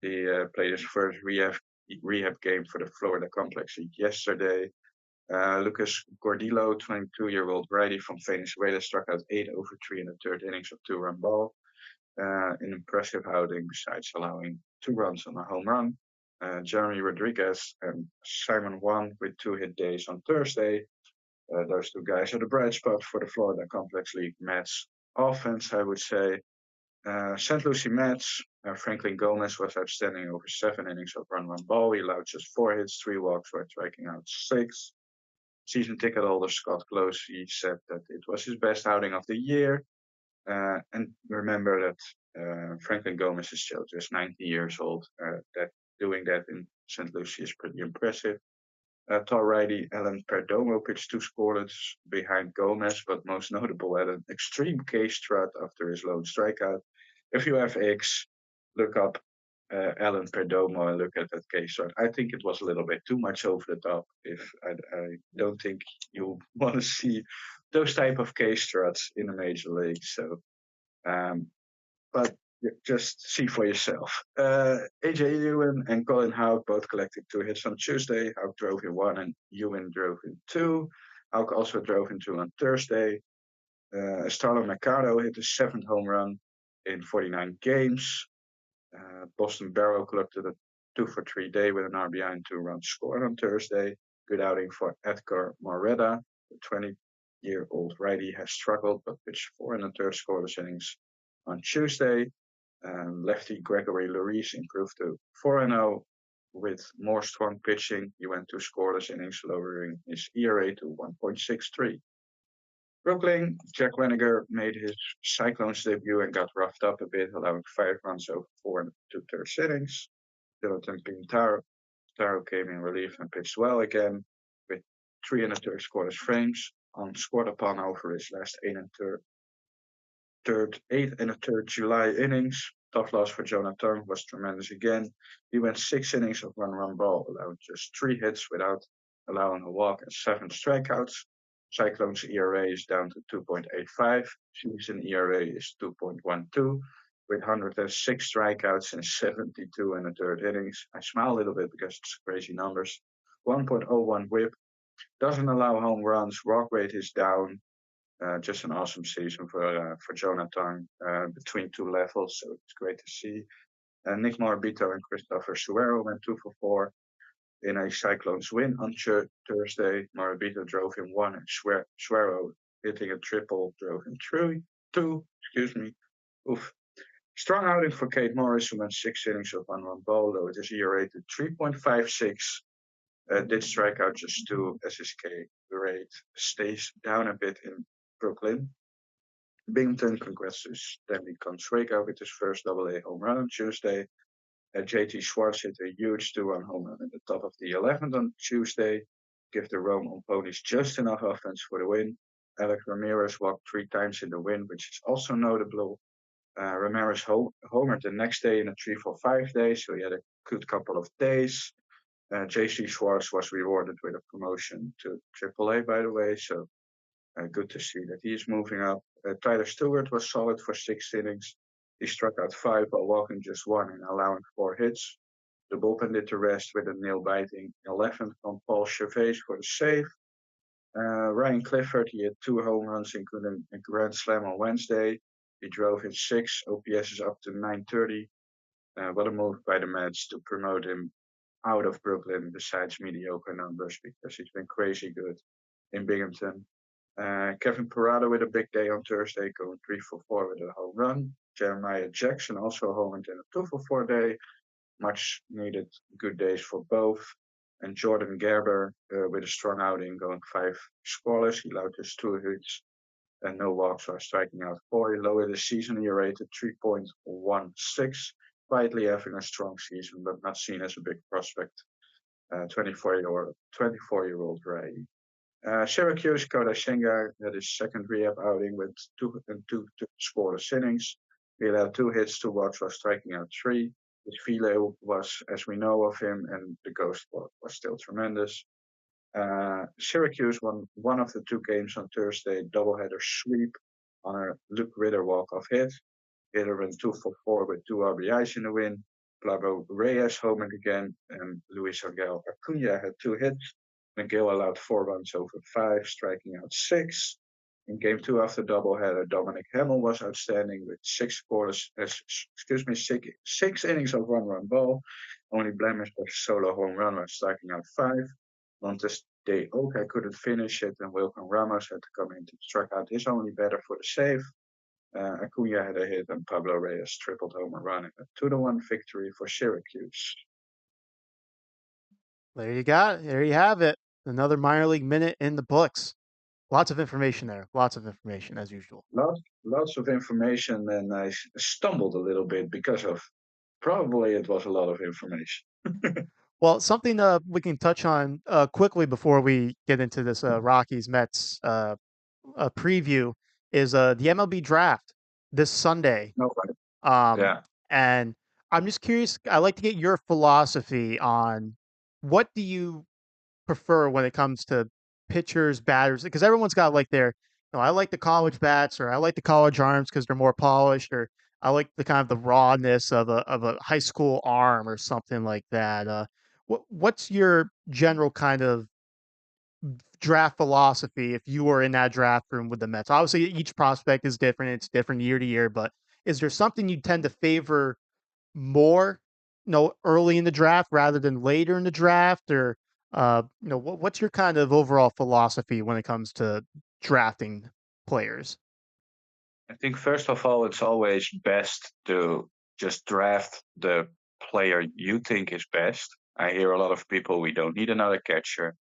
He played his first rehab game for the Florida Complex League yesterday. Lucas Gordillo, 22-year-old righty from Venezuela, struck out 8 over 3 in the third innings of 2-run ball. An impressive outing besides allowing 2 runs on a home run. Jeremy Rodriguez and Simon Wan with 2 hit days on Thursday. Those 2 guys are the bright spot for the Florida Complex League Mets offense, I would say. St. Lucie Mets, Franklin Gomez was outstanding over 7 innings of run ball. He allowed just 4 hits, 3 walks, while striking out 6. Season ticket holder Scott Closey said that it was his best outing of the year. And remember that Franklin Gomez is still just 19 years old. That doing that in St. Lucie is pretty impressive. Tall righty Alan Perdomo pitched 2 scoreless behind Gomez, but most notable had an extreme K strut after his lone strikeout. If you have X, look up Alan Perdomo and look at that K strut. I think it was a little bit too much over the top. If I don't think you want to see those type of K struts in a major league. So, but just see for yourself. AJ Ewan and Colin Houck both collected 2 hits on Tuesday. Houck drove in 1 and Ewan drove in 2. Houck also drove in 2 on Thursday. Starlo Mercado hit his 7th home run in 49 games. Boston Barrow collected a 2 for 3 day with an RBI and 2 runs scored on Thursday. Good outing for Edgar Moreta. The 20-year-old righty has struggled, but pitched 4 1/3 scoreless innings on Tuesday. Lefty Gregory Luis improved to 4-0 with more strong pitching. He went 2 scoreless innings, lowering his ERA to 1.63. Brooklyn, Jack Weniger made his Cyclones debut and got roughed up a bit, allowing 5 runs over 4 2/3 innings. Jonathan Pintaro came in relief and pitched well again with 3 1/3 scoreless frames on scored upon over his last 8 1/3 July innings. Tough loss for Jonathan was tremendous again. He went 6 innings of 1 run ball, allowed just 3 hits without allowing a walk and 7 strikeouts. Cyclones ERA is down to 2.85. Season ERA is 2.12 with 106 strikeouts in 72 1/3 innings. I smile a little bit because it's crazy numbers. 1.01 whip. Doesn't allow home runs. Walk rate is down. Just an awesome season for Jonathan between 2 levels, so it's great to see. Nick Morabito and Christopher Suero went 2 for 4 in a Cyclones win on Thursday. Morabito drove in 1 and Suero hitting a triple drove in 2. Excuse me. Oof. Strong outing for Kate Morris, who went 6 innings of 1 run ball, though it is ERA to 3.56. Did strike out just 2 as his K rate stays down a bit in Brooklyn. Binghamton congrats to Stanley Consuega with his first AA home run on Tuesday. JT Schwartz hit a huge 2-run home run in the top of the 11th on Tuesday. Give the Rome on ponies just enough offense for the win. Alex Ramirez walked 3 times in the win, which is also notable. Ramirez homered the next day in a 3-4-5 day, so he had a good couple of days. JC Schwartz was rewarded with a promotion to AAA, by the way, so good to see that he's moving up. Tyler Stewart was solid for 6 innings. He struck out 5 while walking just 1 and allowing 4 hits. The bullpen did the rest with a nail-biting 11th from Paul Chavez for the save. Ryan Clifford, he had 2 home runs, including a grand slam on Wednesday. He drove in 6. OPS is up to 930. What a move by the Mets to promote him out of Brooklyn besides mediocre numbers because he's been crazy good in Binghamton. Kevin Parada with a big day on Thursday, going 3 for 4 with a home run. Jeremiah Jackson also home in a 2 for 4 day. Much needed good days for both. And Jordan Gerber with a strong outing, going 5 scoreless. He allowed his 2 hits and no walks while striking out 4. He lowered his season ERA to 3.16. Quietly having a strong season, but not seen as a big prospect. 24-year-old Ray. Syracuse Kodashenga had his second rehab outing with two scoreless innings. He allowed 2 hits, 2 walks while striking out 3. His velo was, as we know of him, and the ghost was still tremendous. Syracuse won one of the 2 games on Thursday, doubleheader sweep on a Luke Ritter walk-off hit. Ritter went 2 for 4 with 2 RBIs in the win. Pablo Reyes homing again, and Luis Angel Acuna had 2 hits. McGill allowed 4 runs over 5, striking out 6. In game 2 after doubleheader, Dominic Hamill was outstanding with 6 innings of one-run ball. Only blemish was a solo home run while striking out 5. Montes de Oca couldn't finish it, and Wilton Ramos had to come in to strike out his only batter for the save. Acuna had a hit, and Pablo Reyes tripled home a run in a 2-1 victory for Syracuse. There you got it. There you have it. Another minor league minute in the books. Lots of information there. Lots of information as usual. Lots of information, and I stumbled a little bit because of probably it was a lot of information. Well, something we can touch on quickly before we get into this Rockies Mets preview is the MLB Draft this Sunday. No, right. Um, Yeah. and I'm just curious. I'd like to get your philosophy on what do you prefer when it comes to pitchers, batters, because everyone's got like their, I like the college bats or I like the college arms because they're more polished, or I like the kind of the rawness of a high school arm or something like that. What's your general kind of draft philosophy if you were in that draft room with the Mets? Obviously, each prospect is different; it's different year to year. But is there something you tend to favor more, early in the draft rather than later in the draft, or what's your kind of overall philosophy when it comes to drafting players? I think first of all, it's always best to just draft the player you think is best. I hear a lot of people, we don't need another catcher.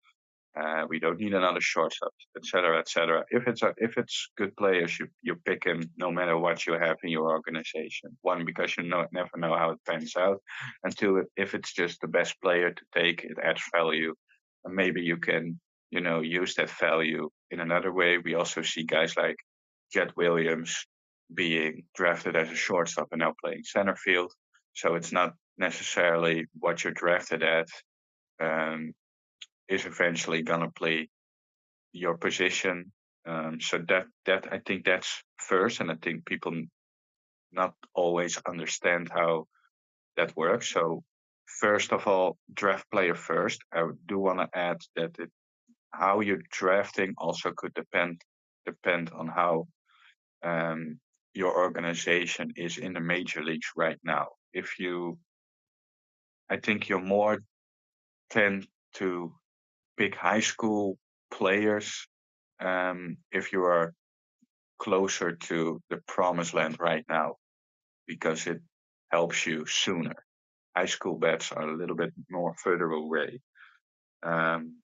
We don't need another shortstop, etc., etc. If it's good players, you pick him no matter what you have in your organization. One, because you never know how it pans out, and two, if it's just the best player to take, it adds value, and maybe you can use that value in another way. We also see guys like Jet Williams being drafted as a shortstop and now playing center field. So it's not necessarily what you're drafted at. Um, is eventually gonna play your position. So that I think that's first, and I think people not always understand how that works. So first of all, draft player first. I do want to add that how you're drafting also could depend on how your organization is in the major leagues right now. I think you're more tend to pick high school players if you are closer to the promised land right now because it helps you sooner. High school bets are a little bit more further away. Um,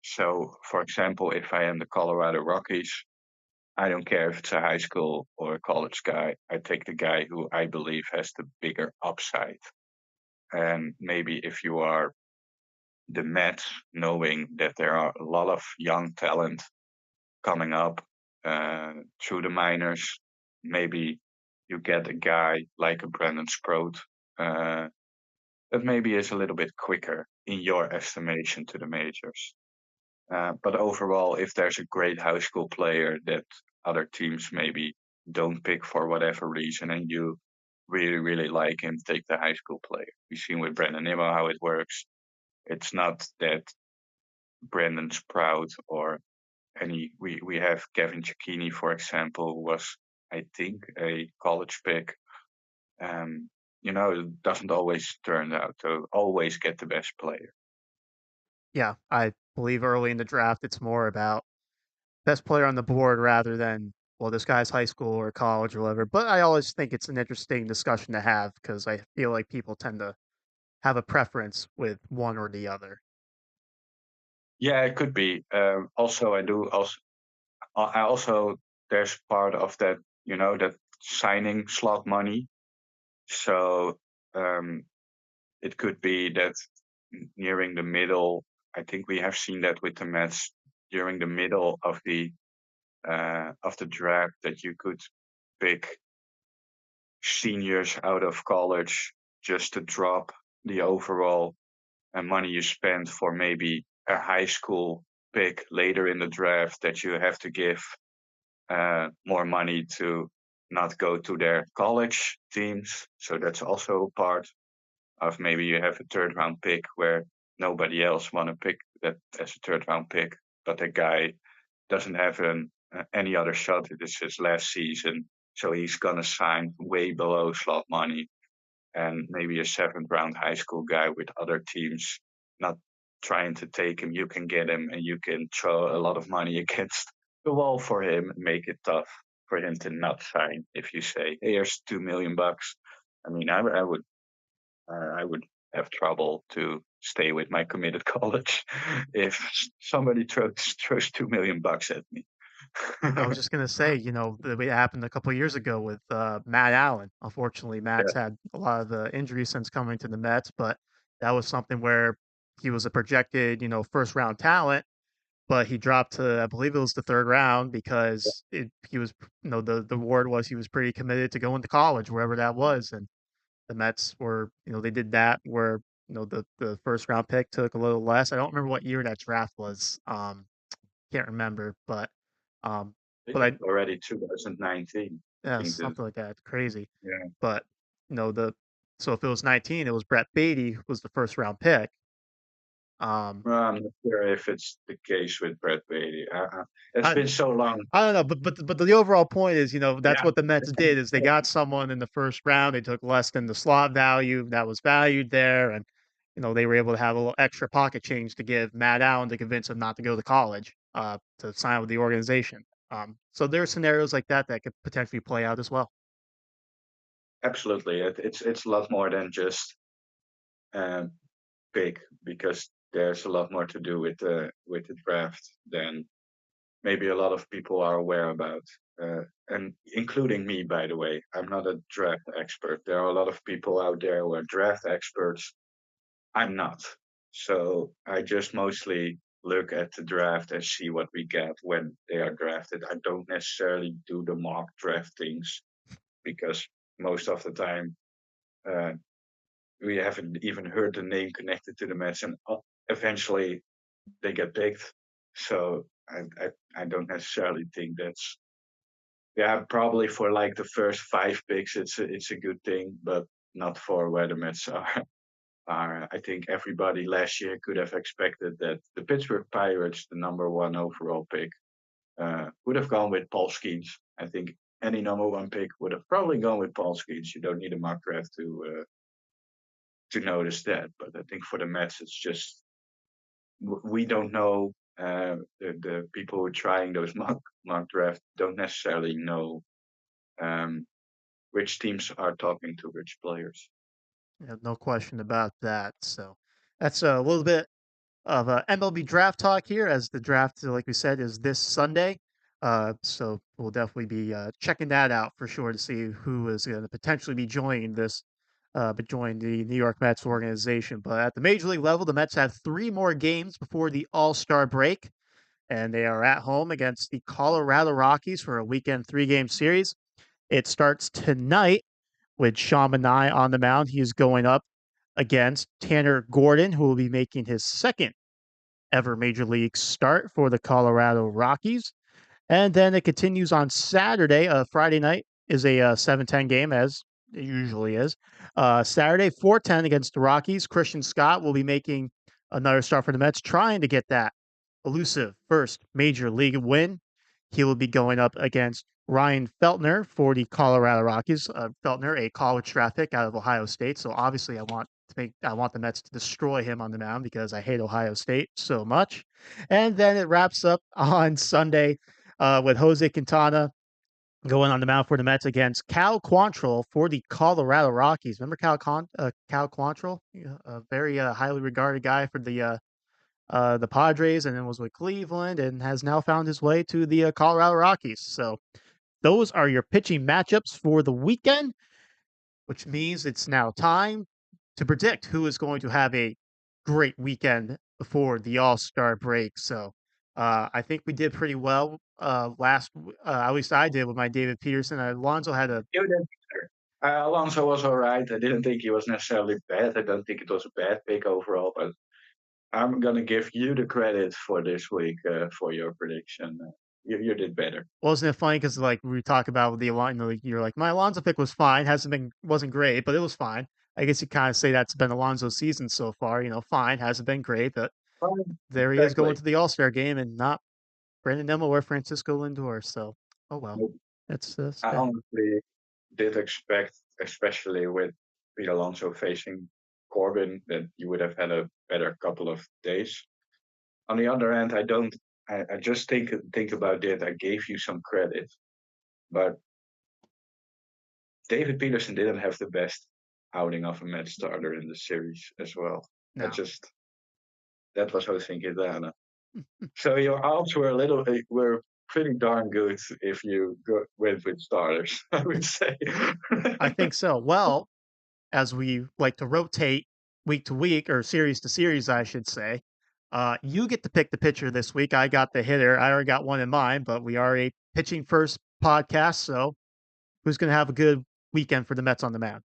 so, for example, if I am the Colorado Rockies, I don't care if it's a high school or a college guy. I take the guy who I believe has the bigger upside. And maybe if you are the Mets, knowing that there are a lot of young talent coming up through the minors. Maybe you get a guy like a Brandon Sproat that maybe is a little bit quicker in your estimation to the majors. But overall, if there's a great high school player that other teams maybe don't pick for whatever reason, and you really, really like him, take the high school player. We've seen with Brandon Nimmo how it works. It's not that Brandon Sprout or we have Kevin Cicchini, for example, who was I think a college pick. Um, it doesn't always turn out to always get the best player. Yeah, I believe early in the draft, it's more about best player on the board rather than, well, this guy's high school or college or whatever. But I always think it's an interesting discussion to have because I feel like people tend to have a preference with one or the other. Yeah, it could be. Also, I also there's part of that, that signing slot money. So um, it could be that nearing the middle, I think we have seen that with the Mets during the middle of the draft that you could pick seniors out of college just to drop the overall money you spend for maybe a high school pick later in the draft that you have to give more money to not go to their college teams. So that's also part of maybe you have a third round pick where nobody else want to pick that as a third round pick, but the guy doesn't have any other shot. It is his last season, so he's gonna sign way below slot money, and maybe a seventh round high school guy with other teams not trying to take him. You can get him, and you can throw a lot of money against the wall for him, make it tough for him to not sign. If you say, "Hey, here's $2 million," I mean, I would have trouble to stay with my committed college if somebody throws $2 million at me. I was just gonna say, the way it happened a couple of years ago with Matt Allen. Unfortunately, Matt's Yeah, had a lot of the injuries since coming to the Mets, but that was something where he was a projected, first round talent, but he dropped to, I believe it was the third round because he was, the word was he was pretty committed to going to college, wherever that was. And the Mets were, they did that where, the first round pick took a little less. I don't remember what year that draft was. Can't remember, um, I but think I, already 2019. I yeah, think that, something like that. Crazy. yeah. But, you know, the, so if it was 19, it was Brett Beatty who was the first round pick. Um, Well, I'm not sure if it's the case with Brett Beatty. It's I, been so long. I don't know, but the overall point is, that's Yeah, what the Mets did is they got someone in the first round. They took less than the slot value that was valued there, and they were able to have a little extra pocket change to give Matt Allen to convince him not to go to college, to sign with the organization. So there are scenarios like that that could potentially play out as well. absolutely. It's a lot more than just um, pick because there's a lot more to do with the draft than maybe a lot of people are aware about. And including me, by the way, I'm not a draft expert. There are a lot of people out there who are draft experts. I'm not. So I just mostly look at the draft and see what we get when they are drafted. I don't necessarily do the mock draftings because most of the time uh, we haven't even heard the name connected to the Mets, and eventually they get picked. So I don't necessarily think that's, yeah, probably for like the first five picks it's a good thing, but not for where the Mets are. I think everybody last year could have expected that the Pittsburgh Pirates, the number one overall pick, would have gone with Paul Skeens. I think any number one pick would have probably gone with Paul Skeens. You don't need a mock draft to notice that. But I think for the Mets, it's just we don't know. The people who are trying those mock drafts don't necessarily know um, which teams are talking to which players. Yeah, no question about that. So that's a little bit of MLB draft talk here, as the draft, like we said, is this Sunday. So we'll definitely be checking that out for sure to see who is going to potentially be joining but join the New York Mets organization. But at the major league level, the Mets have three more games before the All Star break, and they are at home against the Colorado Rockies for a weekend three-game series. It starts tonight with Sean Manaea on the mound. He is going up against Tanner Gordon, who will be making his second ever major league start for the Colorado Rockies. And then it continues on Saturday. Friday night is a 7:10 game, as it usually is. Saturday, 4:10 against the Rockies. Christian Scott will be making another start for the Mets, trying to get that elusive first major league win. He will be going up against Ryan Feltner for the Colorado Rockies. Feltner, a college draft pick out of Ohio State. So obviously, I want the Mets to destroy him on the mound because I hate Ohio State so much. And then it wraps up on Sunday with Jose Quintana going on the mound for the Mets against Cal Quantrill for the Colorado Rockies. Remember Cal Quantrill, yeah, a very highly regarded guy for the Padres, and then was with Cleveland, and has now found his way to the Colorado Rockies. So those are your pitching matchups for the weekend, which means it's now time to predict who is going to have a great weekend before the All Star break. So I think we did pretty well at least I did with my David Peterson. Alonso had a You did better. Alonso was all right. I didn't think he was necessarily bad. I don't think it was a bad pick overall, but I'm gonna give you the credit for this week for your prediction. You did better. wasn't it funny because like we talk about with the Alonso, you're like my Alonso pick was fine, wasn't great, but it was fine. I guess you kind of say that's been Alonso's season so far. Fine, hasn't been great, but there he is going Exactly. to the All Star game and not Brandon Nimmo or Francisco Lindor. So, oh well, that's I that. honestly did expect, especially with Pete Alonso facing Corbin, that you would have had a better couple of days. On the other hand, I don't. I just think about it. I gave you some credit, but David Peterson didn't have the best outing of a match starter in the series as well. I No. just that was Jose Quintana. So your odds were a little were pretty darn good if you went with starters. I would say. I think so. Well, as we like to rotate week to week or series to series, I should say. You get to pick the pitcher this week. I got the hitter. I already got one in mind, but we are a pitching first podcast. So who's going to have a good weekend for the Mets on the mound?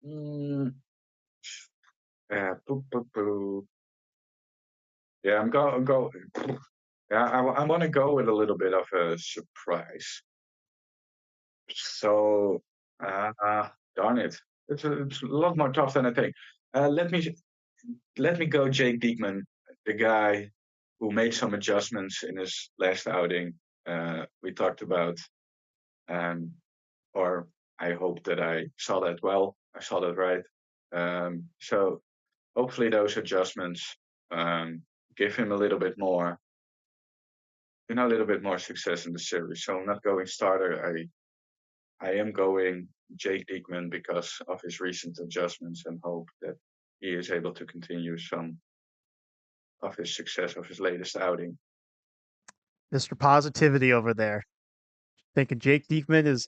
Mm, poo, poo, poo. Yeah, I'm going. Go. Yeah, I want to go with a little bit of a surprise. So, darn it, it's a lot more tough than I think. Let me go, Jake Diekman, the guy who made some adjustments in his last outing. We talked about, um, or I hope that I saw that well. I saw that right. So hopefully those adjustments give him a little bit more, a little bit more success in the series. So I'm not going starter. I am going Jake Diekman because of his recent adjustments and hope that he is able to continue some of his success of his latest outing. Mr. Positivity over there. Thinking Jake Diekman has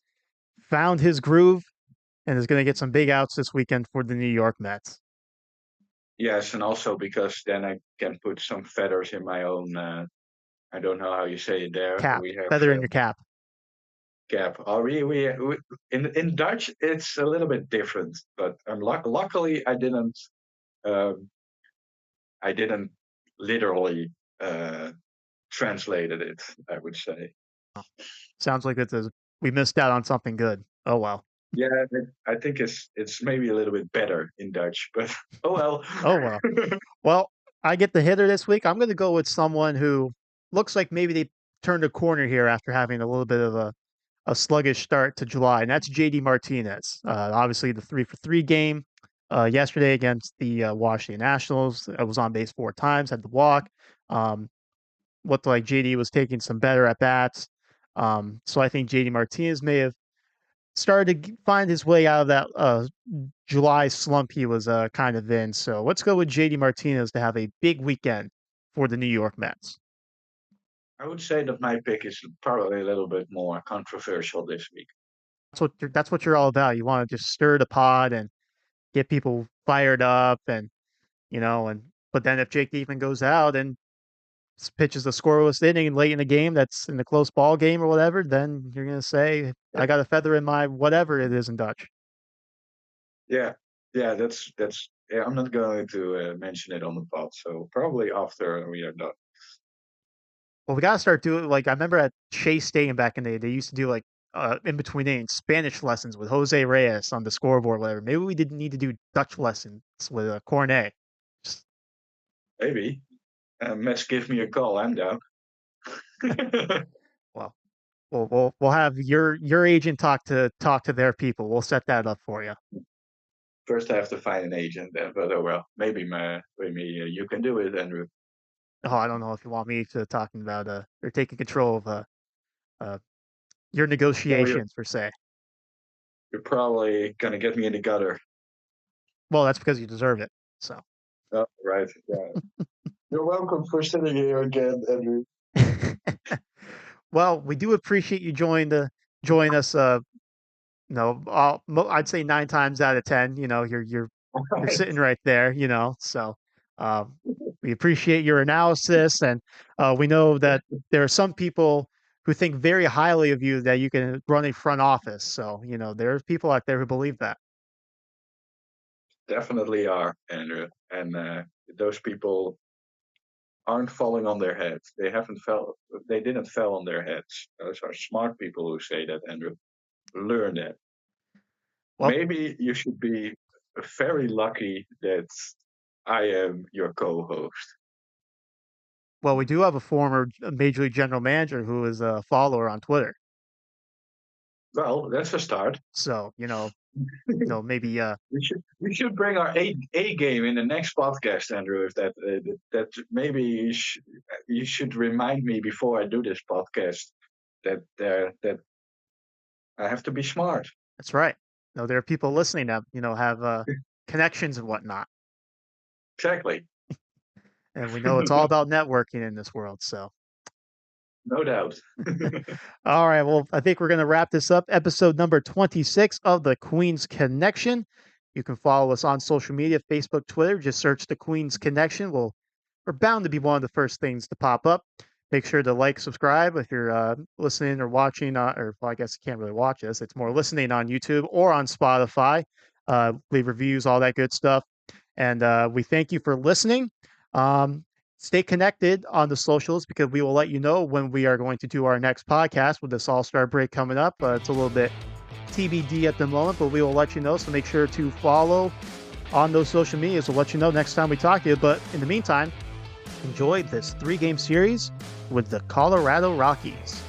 found his groove and is going to get some big outs this weekend for the New York Mets. Yes, and also because then I can put some feathers in my own. I don't know how you say it there. Cap, We have feather in your cap. cap. Oh, we in Dutch it's a little bit different, but luckily Um, I didn't literally uh, translated it. I would say. Sounds like we missed out on something good. Oh well. Yeah, I think it's maybe a little bit better in Dutch, but oh well. Oh well. Well, I get the hitter this week. I'm going to go with someone who looks like maybe they turned a corner here after having a little bit of a sluggish start to July, and that's JD Martinez. Obviously, the 3 for 3 game yesterday against the Washington Nationals. I was on base 4 times, had to walk. Um, Looked like JD was taking some better at bats. So I think JD Martinez may have started to find his way out of that July slump he was kind of in. So let's go with JD Martinez to have a big weekend for the New York Mets. I would say that my pick is probably a little bit more controversial this week. That's what you're all about. You want to just stir the pot and get people fired up, and and but then if Jake Diekman goes out and pitches a scoreless inning late in the game that's in a close ball game or whatever, then you're gonna say I got a feather in my whatever it is in Dutch. Yeah, yeah, that's. Yeah, I'm not going to mention it on the pod, so probably after we are done. Well, we gotta start doing like I remember at Chase Stadium back in the day, they used to do like in between innings Spanish lessons with Jose Reyes on the scoreboard, or whatever. Maybe we didn't need to do Dutch lessons with Corne. Just Maybe. Mets give me a call. I'm down. well, We'll have your agent talk to their people. We'll set that up for you. First, I have to find an agent, but oh well, maybe you can do it, Andrew. Oh, I don't know if you want me to talking about or taking control of uh your No, negotiations per se. you're probably gonna get me in the gutter. Well, that's because you deserve it. So. Oh, right. Yeah. You're welcome for sitting here again, Andrew. Well, we do appreciate you join us. I'd say 9 times out of 10. You're Right. sitting right there. So um, we appreciate your analysis, and we know that there are some people who think very highly of you that you can run a front office. So there's people out there who believe that. Definitely are, Andrew. And those people aren't falling on their heads. They haven't fell. They didn't fall on their heads. Those are smart people who say that, Andrew. Learn that. Well, Maybe you should be very lucky that I am your co-host. well, we do have a former major league general manager who is a follower on Twitter. Well, that's a start. So maybe We should bring our A game in the next podcast, Andrew. If that maybe you should remind me before I do this podcast that I have to be smart. that's right. No, there are people listening that have connections and whatnot, Exactly. and we know it's all about networking in this world. So, No doubt. all right. Well, I think we're going to wrap this up. Episode number 26 of the Queen's Connection. You can follow us on social media, Facebook, Twitter. Just search the Queen's Connection. We're bound to be one of the first things to pop up. Make sure to like, subscribe if you're listening or watching, or well, I guess you can't really watch us. It's more listening on YouTube or on Spotify. Leave reviews, all that good stuff. And we thank you for listening. Um, Stay connected on the socials because we will let you know when we are going to do our next podcast with this All-Star break coming up. It's a little bit TBD at the moment, but we will let you know. So make sure to follow on those social medias. We'll let you know next time we talk to you. But in the meantime, enjoy this 3-game series with the Colorado Rockies.